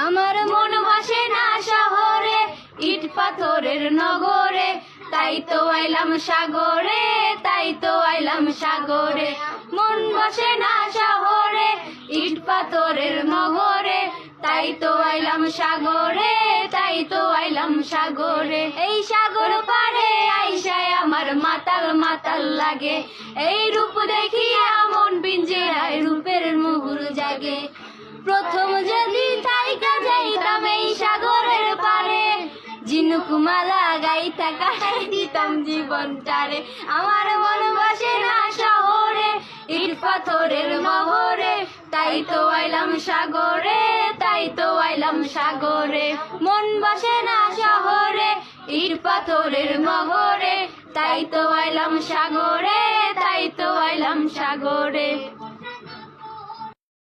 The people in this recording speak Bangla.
আমার মন বসে না শহরে, ইট পাথরের নগরে, তাই তো আইলাম সাগরে, তাই তো আইলাম সাগরে। মন বসে না শহরে, ইট পাথরের নগরে, তাই তো আইলাম সাগরে, তাই তো আইলাম সাগরে। এই সাগর পারে আইসায় আমার মাতাল মাতাল লাগে, এই রূপ দেখিয়া মন পিঞ্জরায় রূপের মুহুর জাগে। প্রথম যদি থাইকা যাইতাম এই সাগরের পারে, ঝিনুকমালা গাইতা কাটাই দিতাম জীবনটারে। আমার মন বসে না শহরে, ইট পাথরের নগরে, তাই তো আইলাম সাগরে, তাই তো আইলাম সাগরে। মন বসে না শহরে, ইট পাথরের নগরে, তাই তো আইলাম সাগরে, তাই তো আইলাম সাগরে।